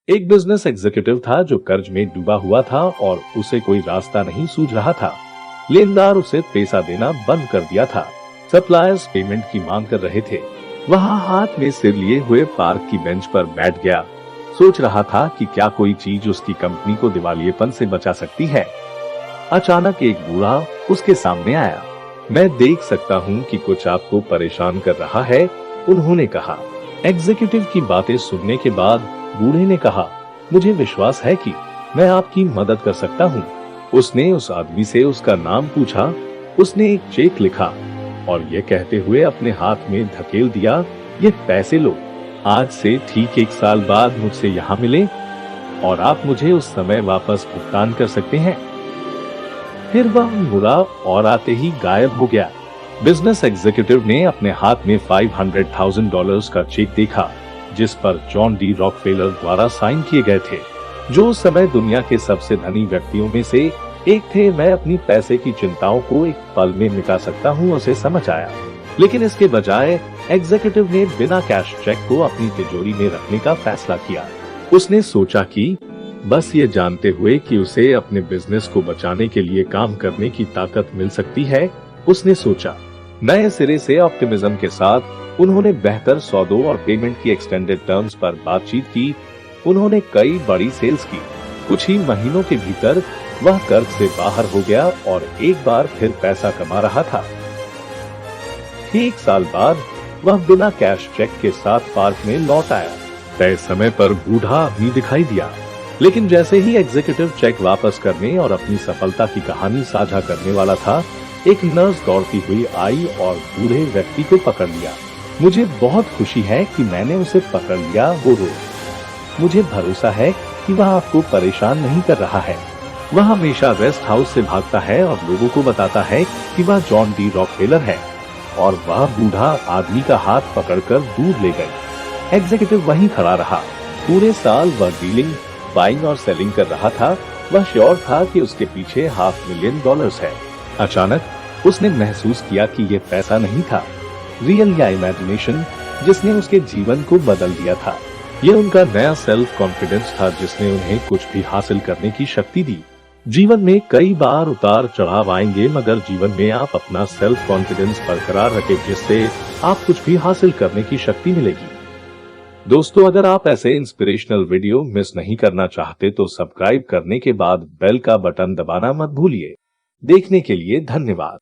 एक business executive था जो कर्ज में डूबा हुआ था और उसे कोई रास्ता नहीं सूझ रहा था। लेनदार उसे पैसा देना बंद कर दिया था। सप्लायर्स पेमेंट की मांग कर रहे थे। वह हाथ में सिर लिए हुए पार्क की बेंच पर बैठ गया। सोच रहा था कि क्या कोई चीज उसकी कंपनी को दिवालियेपन से बचा सकती है। अचानक एक बूढ़ा उसके सामने आया। मैं देख सकता हूँ कि कुछ आपको परेशान कर रहा है, उन्होंने कहा। एग्जीक्यूटिव की बातें सुनने के बाद बूढ़े ने कहा, मुझे विश्वास है कि मैं आपकी मदद कर सकता हूँ। उसने उस आदमी से उसका नाम पूछा। उसने एक चेक लिखा और ये कहते हुए अपने हाथ में धकेल दिया, ये पैसे लो। आज से ठीक 1 साल बाद मुझसे यहाँ मिले और आप मुझे उस समय वापस भुगतान कर सकते हैं। फिर वह मुड़ा और आते ही गायब हो गया। बिजनेस एग्जीक्यूटिव ने अपने हाथ में $500,000 का चेक देखा, जिस पर जॉन डी रॉकफेलर द्वारा साइन किए गए थे, जो उस समय दुनिया के सबसे धनी व्यक्तियों में से एक थे। मैं अपनी पैसे की चिंताओं को एक पल में मिटा सकता हूँ, उसे समझ आया। लेकिन इसके बजाय एग्जीक्यूटिव ने बिना कैश चेक को अपनी तिजोरी में रखने का फैसला किया। उसने सोचा कि बस ये जानते हुए कि उसे अपने बिजनेस को बचाने के लिए काम करने की ताकत मिल सकती है, उसने सोचा। नए सिरे से ऑप्टिमिज्म के साथ उन्होंने बेहतर सौदों और पेमेंट की एक्सटेंडेड टर्म्स पर बातचीत की। उन्होंने कई बड़ी सेल्स की। कुछ ही महीनों के भीतर वह कर्ज से बाहर हो गया और एक बार फिर पैसा कमा रहा था। 1 साल बाद वह बिना कैश चेक के साथ पार्क में लौट आया। तय समय पर बूढ़ा आदमी दिखाई दिया, लेकिन जैसे ही एग्जीक्यूटिव चेक वापस करने और अपनी सफलता की कहानी साझा करने वाला था, एक नर्स दौड़ती हुई आई और बूढ़े व्यक्ति को पकड़ लिया। मुझे बहुत खुशी है कि मैंने उसे पकड़ लिया, वो रोया। मुझे भरोसा है कि वह आपको परेशान नहीं कर रहा है। वह हमेशा रेस्ट हाउस से भागता है और लोगों को बताता है कि वह जॉन डी रॉकफेलर है, और वह बूढ़ा आदमी का हाथ पकड़कर दूर ले गए। एग्जीक्यूटिव वहीं खड़ा रहा। पूरे साल वह डीलिंग, बाइंग और सेलिंग कर रहा था। वह श्योर था कि उसके पीछे $500,000 है। अचानक उसने महसूस किया कि ये पैसा नहीं था, रियल या इमेजिनेशन, जिसने उसके जीवन को बदल दिया था। ये उनका नया सेल्फ कॉन्फिडेंस था, जिसने उन्हें कुछ भी हासिल करने की शक्ति दी। जीवन में कई बार उतार चढ़ाव आएंगे, मगर जीवन में आप अपना सेल्फ कॉन्फिडेंस बरकरार रखें, जिससे आप कुछ भी हासिल करने की शक्ति मिलेगी। दोस्तों, अगर आप ऐसे इंस्पिरेशनल वीडियो मिस नहीं करना चाहते तो सब्सक्राइब करने के बाद बेल का बटन दबाना मत भूलिए। देखने के लिए धन्यवाद।